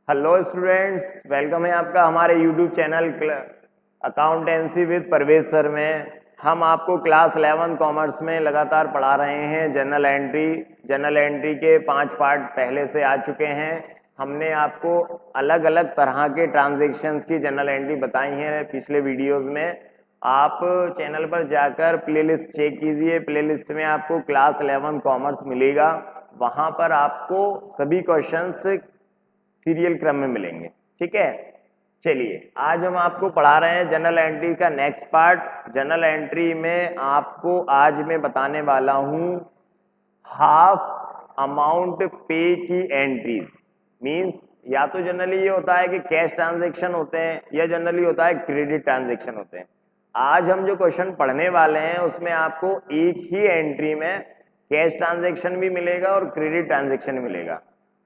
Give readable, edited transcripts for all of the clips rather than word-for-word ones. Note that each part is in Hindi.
हेलो स्टूडेंट्स, वेलकम है आपका हमारे YouTube channel accountancy with Parvez sir में। हम आपको क्लास 11 कॉमर्स में लगातार पढ़ा रहे हैं जनरल एंट्री के 5 पार्ट पहले से आ चुके हैं। हमने आपको अलग अलग तरह के ट्रांजैक्शंस की जनरल एंट्री बताई हैं पिछले वीडियोस में। आप चैनल पर जाकर प्लेलिस्ट चेक कीजिए, प्लेलिस्ट में आपको क्लास 11 कॉमर्स मिलेगा। वहां पर आपको सभी क्वेश्चंस सीरियल क्रम में मिलेंगे। ठीक है, चलिए आज हम आपको पढ़ा रहे हैं जनरल एंट्री का नेक्स्ट पार्ट। जनरल एंट्री में आपको आज मैं बताने वाला हूं हाफ अमाउंट पे की एंट्रीज। मींस या तो जनरली ये होता है कि कैश ट्रांजैक्शन होते हैं या जनरली होता है क्रेडिट ट्रांजैक्शन होते हैं। आज हम जो क्वेश्चन पढ़ने वाले हैं उसमें आपको एक ही एंट्री में कैश ट्रांजैक्शन भी मिलेगा और क्रेडिट ट्रांजैक्शन मिलेगा।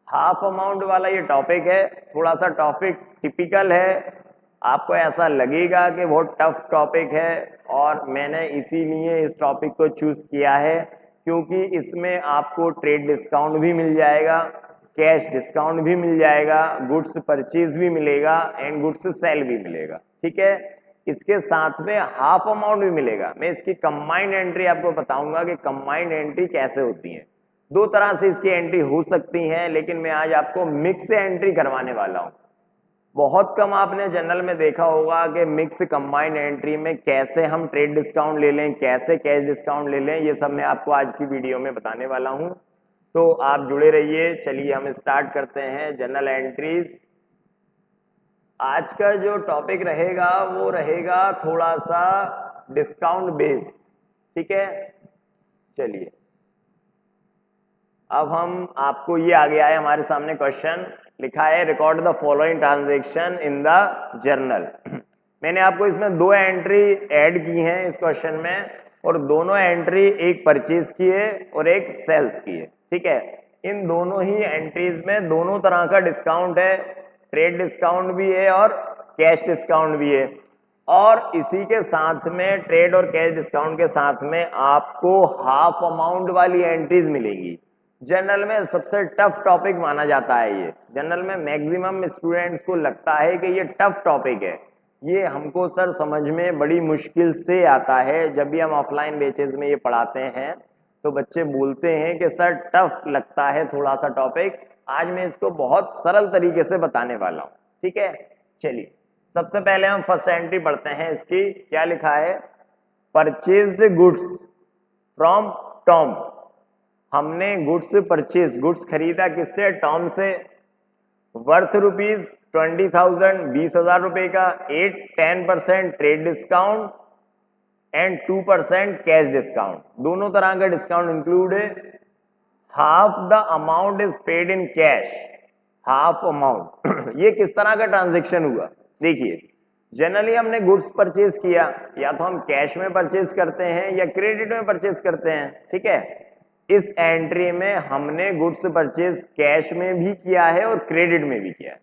हाफ अमाउंट वाला ये टॉपिक है, थोड़ा सा टॉपिक टिपिकल है। आपको ऐसा लगेगा कि बहुत टफ टॉपिक है और मैंने इसीलिए इस टॉपिक को चूज किया है क्योंकि इसमें आपको ट्रेड डिस्काउंट भी मिल जाएगा, कैश डिस्काउंट भी मिल जाएगा, गुड्स परचेज भी मिलेगा एंड गुड्स सेल भी मिलेगा। ठीक है, इसके साथ में हाफ अमाउंट भी मिलेगा। मैं इसकी कंबाइंड एंट्री आपको बताऊंगा कि कंबाइंड एंट्री कैसे होती है। दो तरह से इसकी एंट्री हो सकती है, लेकिन मैं आज आपको मिक्स एंट्री करवाने वाला हूं। बहुत कम आपने जनरल में देखा होगा कि मिक्स कंबाइंड एंट्री में कैसे हम ट्रेड डिस्काउंट ले लें, कैसे कैश डिस्काउंट ले लें, ये सब मैं आपको आज की वीडियो में बताने वाला हूं। तो आप जुड़े रहिए। चलिए हम स्टार्ट करते हैं जनरल एंट्रीज। आज का जो टॉपिक रहेगा वो रहेगा थोड़ा सा डिस्काउंट बेस्ड। ठीक है, चलिए अब हम आपको ये आ गया है हमारे सामने क्वेश्चन लिखा है record the following transaction in the journal. मैंने आपको इसमें दो एंट्री ऐड की हैं इस क्वेश्चन में और दोनों एंट्री एक परचेज की है और एक सेल्स की है। ठीक है, इन दोनों ही एंट्रीज में दोनों तरह का डिस्काउंट है, ट्रेड डिस्काउंट भी है और कैश डिस्काउंट भी है। और इसी के साथ में ट्रेड और कैश डिस्काउंट के साथ में आपको हाफ अमाउंट वाली एंट्रीज मिलेगी। जनरल में सबसे टफ टॉपिक माना जाता है ये। जनरल में मैक्सिमम स्टूडेंट्स को लगता है कि ये टफ टॉपिक है, ये हमको सर समझ में बड़ी मुश्किल से आता है। जब भी हम ऑफलाइन बैचेज में ये पढ़ाते हैं तो बच्चे बोलते हैं कि सर टफ लगता है थोड़ा सा टॉपिक। आज मैं इसको बहुत सरल तरीके से बताने वाला हूँ। ठीक है, चलिए सबसे पहले हम फर्स्ट एंट्री पढ़ते हैं। इसकी क्या लिखा है, परचेज्ड गुड्स फ्रॉम टॉम। हमने गुड्स खरीदा किससे, टॉम से। वर्थ रुपीज 20,000, 20,000 रुपए का। 10% trade discount and 2% cash discount, दोनों तरह का डिस्काउंट इंक्लूड है। Half the amount is paid in cash. Half amount ये किस तरह का ट्रांजेक्शन हुआ, देखिए जनरली हमने गुड्स परचेज किया, या तो हम कैश में परचेज करते हैं या क्रेडिट में परचेज करते हैं। ठीक है, इस एंट्री में हमने गुड्स परचेज कैश में भी किया है और क्रेडिट में भी किया है।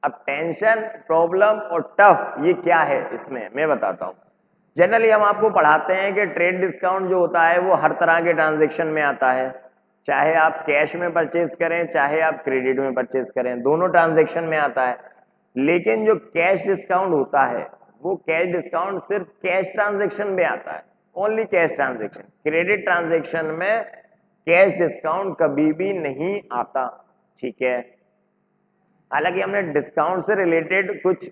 अब टेंशन, प्रॉब्लम और टफ ये क्या है इसमें मैं बताता हूं। जनरली हम आपको पढ़ाते हैं कि ट्रेड डिस्काउंट जो होता है वो हर तरह के ट्रांजैक्शन में आता है, चाहे आप कैश में परचेज करें चाहे आप क्रेडिट में परचेज करें, दोनों ट्रांजैक्शन में आता है। लेकिन जो कैश डिस्काउंट होता है वो कैश डिस्काउंट सिर्फ कैश ट्रांजैक्शन में आता है, only cash transaction. Credit transaction में कैश डिस्काउंट कभी भी नहीं आता। ठीक है, हालांकि हमने डिस्काउंट से रिलेटेड कुछ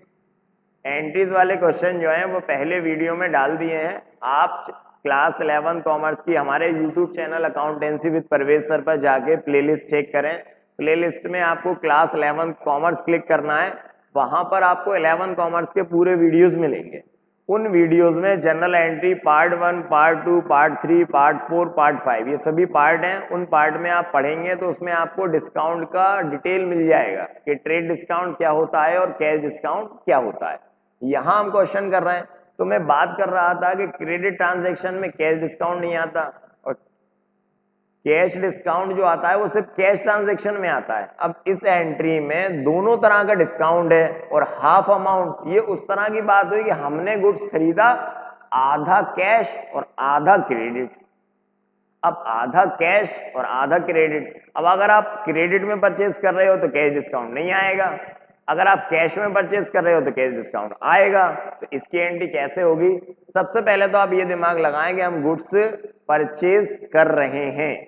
एंट्रीज वाले क्वेश्चन जो हैं वो पहले वीडियो में डाल दिए हैं। आप क्लास 11 कॉमर्स की हमारे YouTube channel accountancy with Parvez sir पर जाके प्लेलिस्ट चेक करें। प्लेलिस्ट में आपको क्लास 11 कॉमर्स क्लिक करना है, वहां पर आपको 11 कॉमर्स के पूरे वीडियोस मिलेंगे। उन वीडियोस में general entry part 1, part 2, part 3, part 4, part 5 ये सभी पार्ट हैं। उन पार्ट में आप पढ़ेंगे तो उसमें आपको डिस्काउंट का डिटेल मिल जाएगा कि ट्रेड डिस्काउंट क्या होता है और कैश डिस्काउंट क्या होता है। यहां हम क्वेश्चन कर रहे हैं तो मैं बात कर रहा था कि क्रेडिट ट्रांजैक्शन में कैश डिस्काउंट नहीं आता और कैश डिस्काउंट जो आता है वो सिर्फ कैश ट्रांजैक्शन में आता है। अब इस एंट्री में दोनों तरह का डिस्काउंट है और हाफ अमाउंट, ये उस तरह की बात हुई कि हमने गुड्स खरीदा आधा कैश और आधा क्रेडिट। अब आधा कैश और आधा क्रेडिट, अब अगर आप क्रेडिट में परचेज कर रहे हो तो कैश डिस्काउंट नहीं आएगा, अगर आप कैश में परचेज कर रहे हो तो कैश डिस्काउंट आएगा। तो इसकी एंट्री कैसे होगी? सबसे पहले तो आप ये दिमाग लगाएं कि हम गुड्स परचेज कर रहे हैं।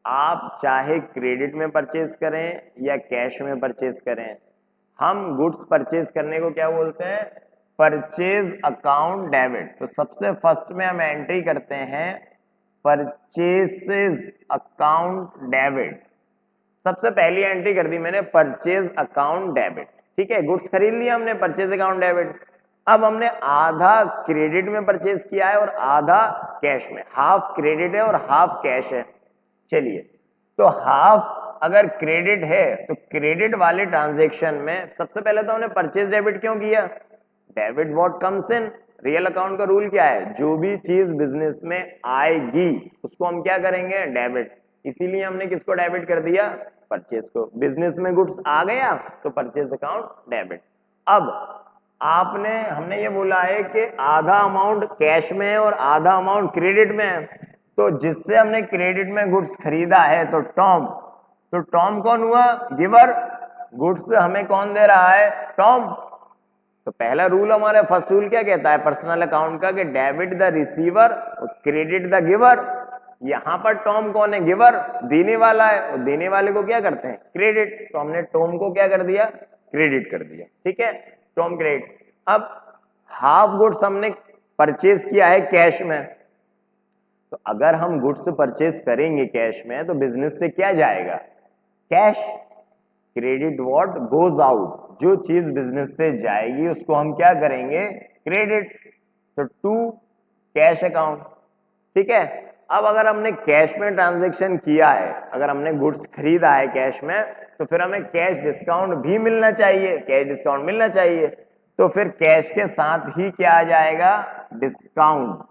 आप चाहे क्रेडिट में परचेज करें या कैश में परचेज करें, हम गुड्स परचेज करने को क्या बोलते हैं? Purchase account debit. तो सबसे फर्स्ट में हम एंट्री करते हैं परचेसेस अकाउंट डेबिट। सबसे पहली एंट्री कर दी मैंने परचेज अकाउंट डेबिट। ठीक है, गुड्स खरीद लिया हमने, परचेज अकाउंट डेबिट। अब हमने आधा क्रेडिट में परचेज किया है और आधा कैश में, हाफ क्रेडिट है और हाफ कैश है। चलिए, तो हाफ अगर क्रेडिट है तो क्रेडिट वाले ट्रांजेक्शन में सबसे पहले तो हमने परचेज डेबिट क्यों किया? Debit what comes in. Real account का रूल क्या है? जो भी चीज बिजनेस में आएगी उसको हम क्या करेंगे? डेबिट। इसीलिए हमने किसको डेबिट कर दिया? परचेज को। बिजनेस में गुड्स आ गया तो परचेज अकाउंट डेबिट। अब हमने ये बोला है कि आधा अमाउंट कैश में है और आधा अमाउंट क्रेडिट में है। तो जिससे हमने क्रेडिट में गुड्स खरीदा है तो टॉम कौन हुआ? गिवर। गुड्स हमें कौन दे रहा है? टॉम। तो पहला रूल हमारा फर्स्ट रूल क्या कहता है पर्सनल अकाउंट का? कि डेबिट द रिसीवर और क्रेडिट द गिवर। यहां पर टॉम कौन है? गिवर, देने वाला है, और देने वाले को क्या करते हैं? क्रेडिट। तो हमने टॉम को क्या कर दिया? क्रेडिट कर दिया। ठीक है, टॉम क्रेडिट। अब हाफ गुड्स हमने परचेज किया है कैश में, तो अगर हम गुड्स परचेज करेंगे कैश में तो बिजनेस से क्या जाएगा? Cash. Credit what goes out. जो चीज बिजनेस से जाएगी उसको हम क्या करेंगे? क्रेडिट। तो टू कैश अकाउंट। ठीक है, अब अगर हमने कैश में ट्रांजैक्शन किया है, अगर हमने गुड्स खरीदा है कैश में, तो फिर हमें कैश डिस्काउंट भी मिलना चाहिए, कैश डिस्काउंट मिलना चाहिए। तो फिर कैश के साथ ही क्या आ जाएगा? डिस्काउंट।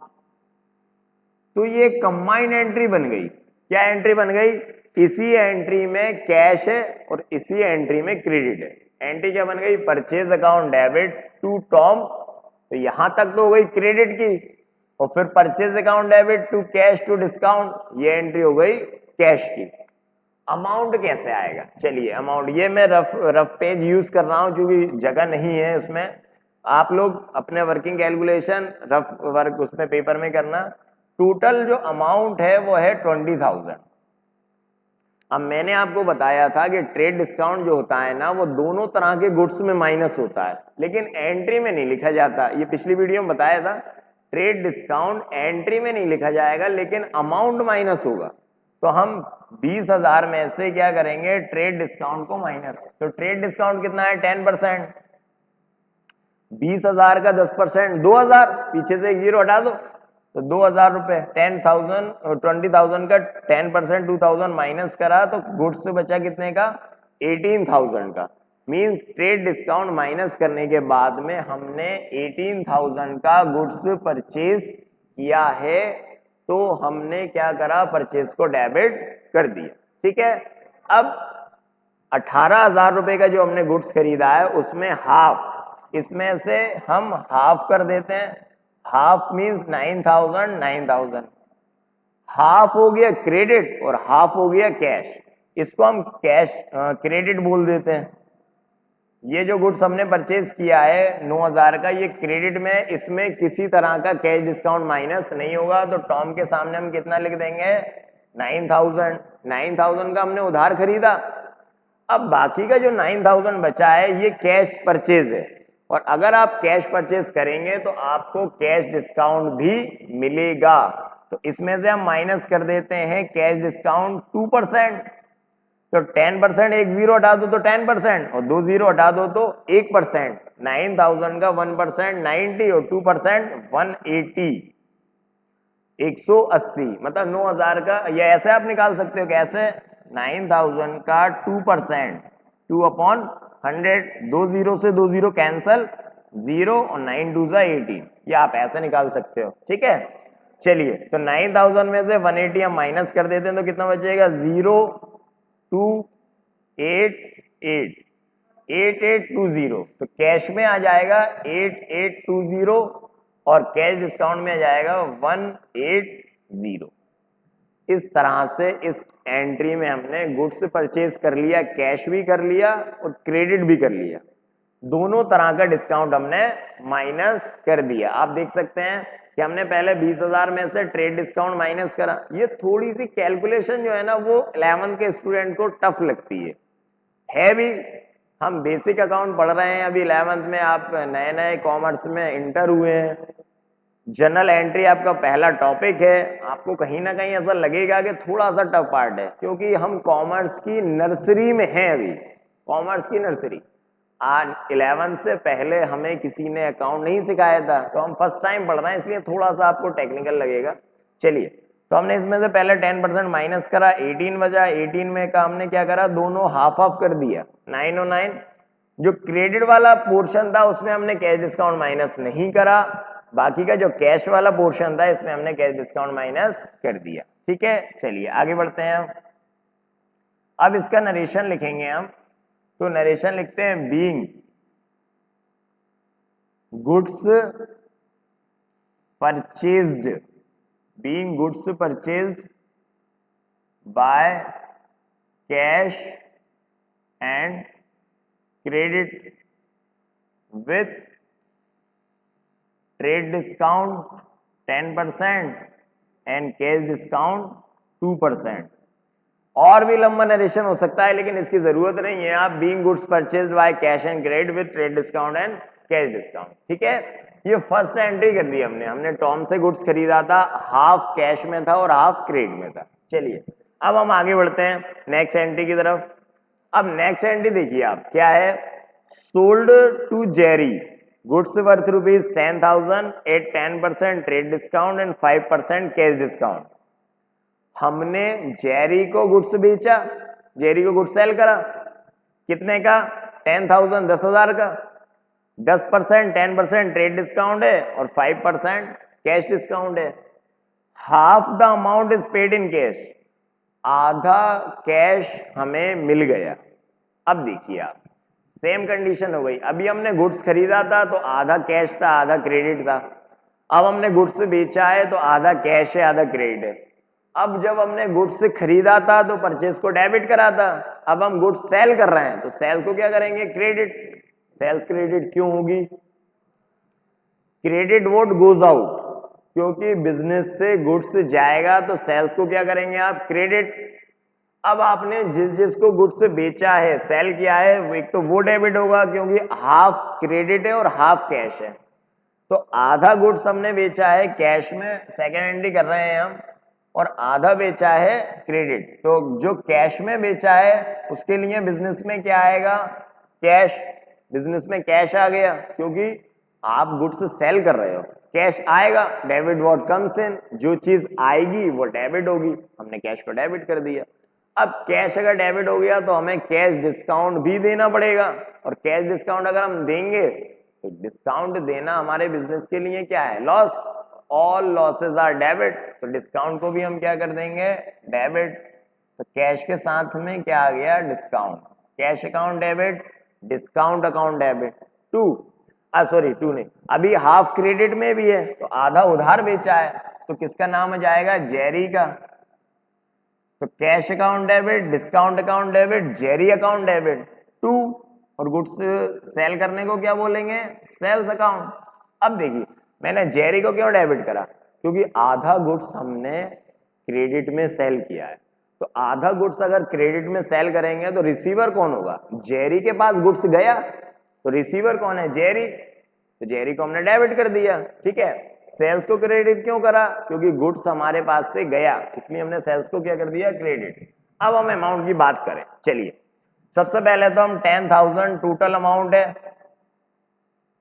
तो ये कंबाइंड एंट्री बन गई। क्या एंट्री बन गई? इसी एंट्री में कैश है और इसी एंट्री में क्रेडिट है। एंट्री क्या बन गई? Purchase account debit to Tom. तो यहां तक तो हो गई क्रेडिट की, और फिर purchase account debit to cash to discount, ये एंट्री हो गई कैश की। अमाउंट कैसे आएगा? चलिए, अमाउंट ये मैं रफ पेज यूज कर रहा हूं क्योंकि जगह नहीं है उसमें। आप लोग अपने वर्किंग कैलकुलेशन रफ वर्क उसमें पेपर में करना। टोटल जो अमाउंट है वो है 20,000। अब मैंने आपको बताया था कि ट्रेड डिस्काउंट जो होता है ना, वो दोनों तरह के गुड्स में माइनस होता है, लेकिन एंट्री में नहीं लिखा जाता। ये पिछली वीडियो में बताया था, ट्रेड डिस्काउंट एंट्री में नहीं लिखा जाएगा लेकिन अमाउंट माइनस होगा। तो हम 20,000 में से क्या करेंगे? ट्रेड डिस्काउंट को माइनस। तो ट्रेड डिस्काउंट कितना है? 10%। 20,000 का 10% 2,000, पीछे से एक जीरो हटा दो तो 2,000 रुपए। 20,000 का 10% 2,000 माइनस करा तो गुड्स से बचा कितने का? 18,000 का। मींस ट्रेड डिस्काउंट माइनस करने के बाद में हमने 18,000 का गुड्स परचेज किया है, तो हमने क्या करा? परचेज को डेबिट कर दिया। ठीक है, अब 18,000 रुपए का जो हमने गुड्स खरीदा है उसमें हाफ, इसमें से हम हाफ कर देते हैं। Half means 9,000। हाफ हो गया क्रेडिट और हाफ हो गया कैश। इसको हम कैश क्रेडिट बोल देते हैं। ये जो गुड्स हमने परचेज किया है 9,000 का, ये क्रेडिट में, इसमें किसी तरह का कैश डिस्काउंट माइनस नहीं होगा। तो टॉम के सामने हम कितना लिख देंगे? 9,000। 9,000 का हमने उधार खरीदा। अब बाकी का जो 9,000 बचा है ये कैश परचेज है, और अगर आप कैश परचेज करेंगे तो आपको कैश डिस्काउंट भी मिलेगा। तो इसमें से हम माइनस कर देते हैं कैश डिस्काउंट 2%। तो 10%, एक जीरो हटा दो तो 10%, और 2 जीरो हटा दो तो 1%। 9,000 का 1% 90 और 2% 180, 180। मतलब 9,000 का, या ऐसे आप निकाल सकते हो। कैसे? 9,000 का 2%, 2/100। 2 जीरो से 2 जीरो कैंसल, 0 और 9 2 18। ये आप ऐसे निकाल सकते हो। ठीक है, चलिए, तो 9,000 में से 180 हम माइनस कर देते हैं तो कितना बचेगा? 0,288,8820। तो कैश में आ जाएगा 8820 और कैश डिस्काउंट में आ जाएगा 180। इस तरह से इस एंट्री में हमने गुड्स परचेज कर लिया, कैश भी कर लिया और क्रेडिट भी कर लिया। दोनों तरह का डिस्काउंट हमने माइनस कर दिया। आप देख सकते हैं कि हमने पहले 20,000 में से ट्रेड डिस्काउंट माइनस करा। ये थोड़ी सी कैलकुलेशन जो है ना वो 11th के स्टूडेंट को टफ लगती है भी। हम बेसिक अकाउंट पढ़ रहे हैं अभी 11th में, आप नए नए कॉमर्स में इंटर हुए हैं, जर्नल एंट्री आपका पहला टॉपिक है, आपको कहीं ना कहीं ऐसा लगेगा कि थोड़ा सा टफ पार्ट है, क्योंकि हम कॉमर्स की नर्सरी में हैं अभी, कॉमर्स की नर्सरी। आज 11th से पहले हमें किसी ने अकाउंट नहीं सिखाया था, तो हम फर्स्ट टाइम पढ़ रहे हैं, इसलिए थोड़ा सा आपको टेक्निकल लगेगा। चलिए, तो हमने इसमें से पहले 10% माइनस करा, 18 बजा। 18 में का हमने क्या करा, दोनों हाफ हाफ कर दिया, 9 और 9। जो क्रेडिट वाला पोर्शन था उसमें हमने कैश डिस्काउंट माइनस नहीं करा, बाकी का जो कैश वाला पोर्शन था इसमें हमने कैश डिस्काउंट माइनस कर दिया। ठीक है, चलिए आगे बढ़ते हैं। अब इसका नरेशन लिखेंगे हम, तो नरेशन लिखते हैं being goods purchased, being goods purchased by cash and credit with trade discount 10% and cash discount 2%। और भी लंबा नरेशन हो सकता है, लेकिन इसकी जरूरत नहीं है। आप being goods purchased by cash and credit with trade discount and cash discount, ठीक है। ये फर्स्ट एंट्री कर दी हमने टॉम से गुड्स खरीदा था, हाफ कैश में था और हाफ क्रेडिट में था। चलिए अब हम आगे बढ़ते हैं नेक्स्ट एंट्री की तरफ। अब नेक्स्ट एंट्री देखिए आप, क्या है, sold to Jerry goods worth ₹10,000 at 10% trade discount and 5% cash discount. हमने जेरी को गुड्स बेचा, जेरी को गुड्स सेल करा, कितने का, 10,000, 10,000 का। 10% 10% ट्रेड डिस्काउंट है और 5% कैश डिस्काउंट है। Half the amount is paid in cash, आधा कैश हमें मिल गया। अब देखिए आप, सेम कंडीशन हो गई। अभी हमने गुड्स खरीदा था तो आधा कैश था आधा क्रेडिट था। अब हमने गुड्स बेचा है तो आधा कैश है आधा क्रेडिट है। अब जब हमने गुड्स से खरीदा था तो परचेज को डेबिट करा था, अब हम गुड्स सेल कर रहे हैं तो सेल को क्या करेंगे, क्रेडिट। सेल्स क्रेडिट क्यों होगी, क्रेडिट वोट गोज आउट, क्योंकि बिजनेस से गुड्स जाएगा तो सेल्स को क्या करेंगे आप, क्रेडिट। अब आपने जिस जिसको गुड्स से बेचा है, सेल किया है, एक तो वो डेबिट होगा क्योंकि हाफ क्रेडिट है और हाफ कैश है। तो आधा गुड्स हमने बेचा है कैश में, सेकेंड एंट्री कर रहे हैं हम, और आधा बेचा है क्रेडिट। तो जो कैश में बेचा है उसके लिए बिजनेस में क्या आएगा, कैश। बिजनेस में कैश आ गया क्योंकि आप गुड्स सेल कर रहे हो, कैश आएगा, डेबिट व्हाट कम्स इन, जो चीज आएगी वो डेबिट होगी, हमने कैश को डेबिट कर दिया। अब कैश अगर डेबिट हो गया तो हमें कैश डिस्काउंट भी देना पड़ेगा, और कैश डिस्काउंट अगर हम देंगे तो डिस्काउंट देना हमारे बिजनेस के लिए क्या है, loss. All losses are debit, तो डिस्काउंट को भी हम क्या कर देंगे, डेबिट। तो कैश के साथ में क्या आ गया, discount. Cash account debit, discount account debit. To नहीं, अभी हाफ क्रेडिट में भी है तो आधा उधार बेचा है, तो किसका नाम आ जाएगा, जेरी का। तो cash account debit, discount account debit, Jerry account debit. To, और गुड्स सेल करने को क्या बोलेंगे, सेल्स अकाउंट। अब देखिए मैंने जेरी को क्यों डेबिट करा, क्योंकि आधा गुड्स हमने क्रेडिट में सेल किया है। तो आधा गुड्स अगर क्रेडिट में सेल करेंगे तो रिसीवर कौन होगा, जेरी के पास गुड्स गया तो रिसीवर कौन है, जेरी। तो जेरी को हमने डेबिट कर दिया, ठीक है। सेल्स को क्रेडिट क्यों करा, क्योंकि गुड्स हमारे पास से गया, इसलिए हमने सेल्स को क्या कर दिया, क्रेडिट। अब हम अमाउंट की बात करें, चलिए सबसे पहले तो हम 10,000 टोटल अमाउंट है,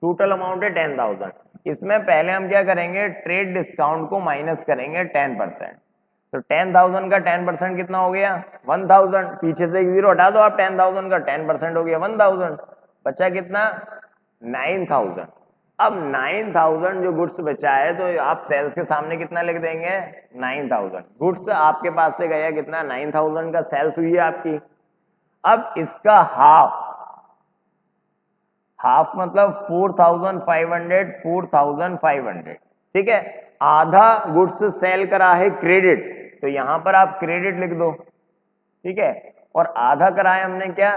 टोटल अमाउंट है 10,000। इसमें पहले हम क्या करेंगे, ट्रेड डिस्काउंट को माइनस करेंगे 10%। तो 10,000 का 10% कितना हो गया, 1,000। पीछे से एक जीरो हटा दो आप, 10,000 का 10% हो गया 1,000, बचा कितना, 9,000। अब 9,000 जो गुड्स बचा है तो आप सेल्स के सामने कितना लिख देंगे, 9,000। गुड्स आपके पास से गया कितना, 9,000 का सेल्स हुई है आपकी। अब इसका हाफ मतलब 4,500, 4,500, ठीक है। आधा गुड्स सेल करा है क्रेडिट, तो यहां पर आप क्रेडिट लिख दो, ठीक है। और आधा करा है हमने क्या,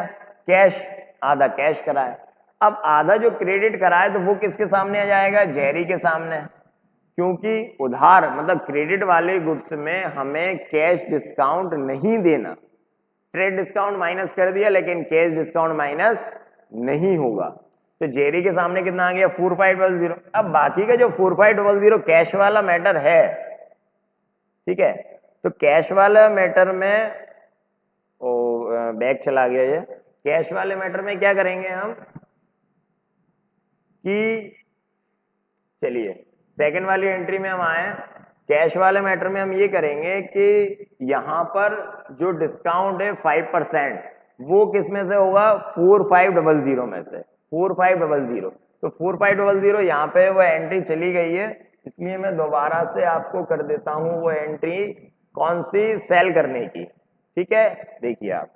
कैश, आधा कैश करा है। अब आधा जो क्रेडिट करा है तो वो किसके सामने आ जाएगा, जेरी के सामने, क्योंकि उधार मतलब क्रेडिट वाले गुड्स में हमें कैश डिस्काउंट नहीं देना। ट्रेड डिस्काउंट माइनस कर दिया लेकिन कैश डिस्काउंट माइनस नहीं होगा, तो जेरी के सामने कितना आ गया 4500। अब बाकी का जो 4500 कैश वाला मैटर है, ठीक है, तो कैश वाला मैटर में बैक चला गया ये, कैश वाले मैटर में क्या करेंगे हम कि चलिए सेकंड वाली एंट्री में हम आए, कैश वाले मैटर में हम ये करेंगे कि यहां पर जो डिस्काउंट है 5% वो किस में से होगा, 4500 में से, 4500। तो 4500 यहाँ पे वो एंट्री चली गई है, इसलिए मैं दोबारा से आपको कर देता हूं वो एंट्री कौन सी, सेल करने की। ठीक है, देखिए आप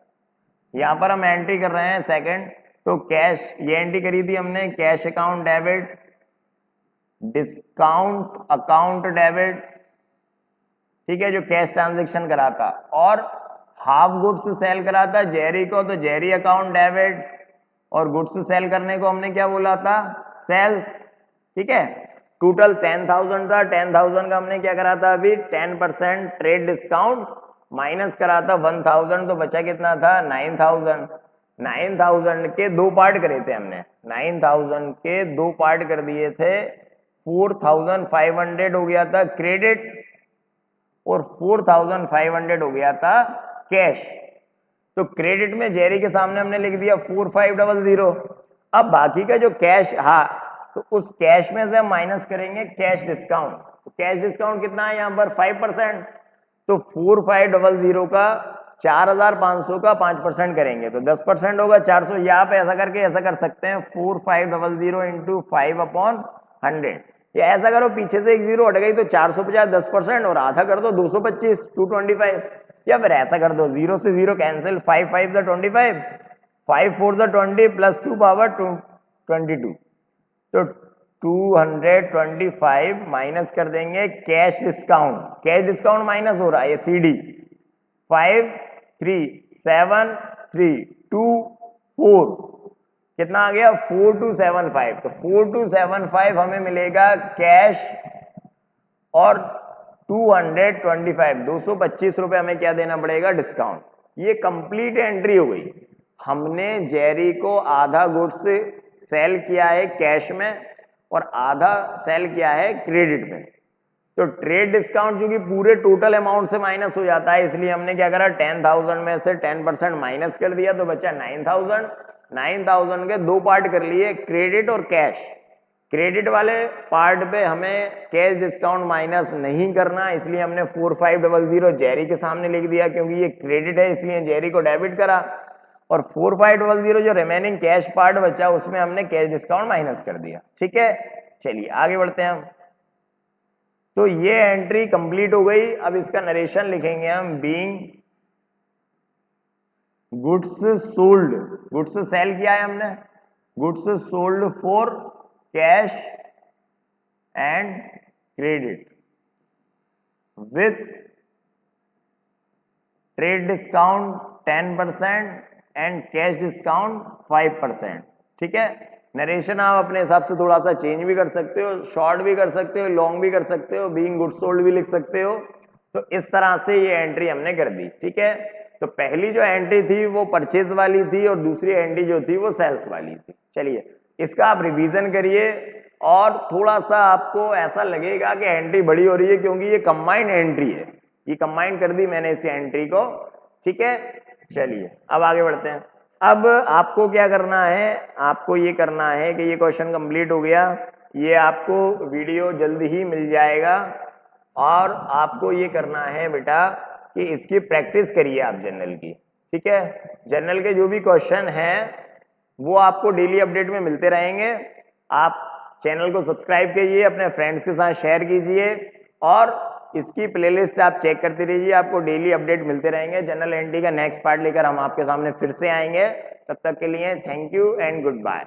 यहां पर हम एंट्री कर रहे हैं सेकंड, तो कैश ये एंट्री करी थी हमने, cash account debit, discount account debit, ठीक है, जो कैश ट्रांजैक्शन करा था, और हाफ गुड्स सेल करा था जेरी को, तो जेरी अकाउंट डेबिट, और गुड्स सेल करने को हमने क्या बोला था, सेल्स। ठीक है, टोटल 10,000 था, 10,000 का हमने क्या करा था अभी 10% ट्रेड डिस्काउंट माइनस करा था 1,000, तो बचा कितना था 9,000। 9,000 के दो पार्ट करे थे हमने, 9,000 के दो पार्ट कर दिए थे, 4,500 हो गया था क्रेडिट और 4,500 हो गया था कैश। तो क्रेडिट में जेरी के सामने हमने लिख दिया 4500। अब बाकी का जो कैश, हाँ, तो उस कैश में से हम माइनस करेंगे कैश डिस्काउंट, तो कैश डिस्काउंट कितना है यहाँ पर 5%, तो 4500 का 4,500 का 5% करेंगे तो 10% होगा 400। या आप ऐसा करके ऐसा कर सकते हैं 4500 इंटू 5/100, या ऐसा करो पीछे से एक जीरो हट गई तो 450 10% और आधा कर दो 225 225, या फिर ऐसा कर दो 0 से 0 cancel, 5 5 the 25, 5 4 the 20 plus 2 power 22, तो 225 माइनस कर देंगे cash discount, cash discount minus हो रहा है, ये CD 5 3 7 3 2 4 कितना आ गया 4275, तो 4275 हमें मिलेगा कैश, और 225 225 रुपए हमें क्या देना पड़ेगा डिस्काउंट। ये कंप्लीट एंट्री हो गई, हमने जेरी को आधा गुड्स सेल किया है कैश में और आधा सेल किया है क्रेडिट में, तो ट्रेड डिस्काउंट जो कि पूरे टोटल अमाउंट से माइनस हो जाता है, इसलिए हमने क्या करा 10,000 में से 10% माइनस कर दिया, तो बचा 9,000। 9,000 के दो पार्ट कर लिए, क्रेडिट और कैश। क्रेडिट वाले पार्ट पे हमें कैश डिस्काउंट माइनस नहीं करना, इसलिए हमने 4500 जेरी के सामने लिख दिया, क्योंकि ये क्रेडिट है इसलिए जेरी को डेबिट करा, और 4500 जो रिमेनिंग कैश पार्ट बचा उसमें हमने कैश डिस्काउंट माइनस कर दिया। ठीक है, चलिए आगे बढ़ते हैं हम। तो ये एंट्री कंप्लीट हो गई। अब इसका नरेशन लिखेंगे हम, being goods sold, goods sale किया है हमने, goods sold for cash and credit with trade discount 10% and cash discount 5%। ठीक है, नरेशन आप अपने हिसाब से थोड़ा सा चेंज भी कर सकते हो, शॉर्ट भी कर सकते हो, लॉन्ग भी कर सकते हो, बीइंग गुड्स सोल्ड भी लिख सकते हो। तो इस तरह से ये एंट्री हमने कर दी। ठीक है, तो पहली जो एंट्री थी वो परचेज वाली थी और दूसरी एंट्री जो थी वो सेल्स वाली थी। चलिए इसका आप रिवीजन करिए, और थोड़ा सा आपको ऐसा लगेगा कि एंट्री बड़ी हो रही है क्योंकि ये कंबाइंड एंट्री है, ये कंबाइंड कर दी मैंने इस एंट्री को। ठीक है, चलिए अब आगे बढ़ते हैं। अब आपको क्या करना है, आपको ये करना है कि ये क्वेश्चन कंप्लीट हो गया, ये आपको वीडियो जल्द ही मिल जाएगा, और आपको ये करना है बेटा कि इसकी प्रैक्टिस करिए आप जनरल की। ठीक है, जनरल के जो भी क्वेश्चन हैं वो आपको डेली अपडेट में मिलते रहेंगे। आप चैनल को सब्सक्राइब कीजिए, अपने फ्रेंड्स के साथ शेयर कीजिए, और इसकी प्लेलिस्ट आप चेक करते रहिए, आपको डेली अपडेट मिलते रहेंगे। जनरल एंट्री का नेक्स्ट पार्ट लेकर हम आपके सामने फिर से आएंगे। तब तक के लिए thank you and good bye.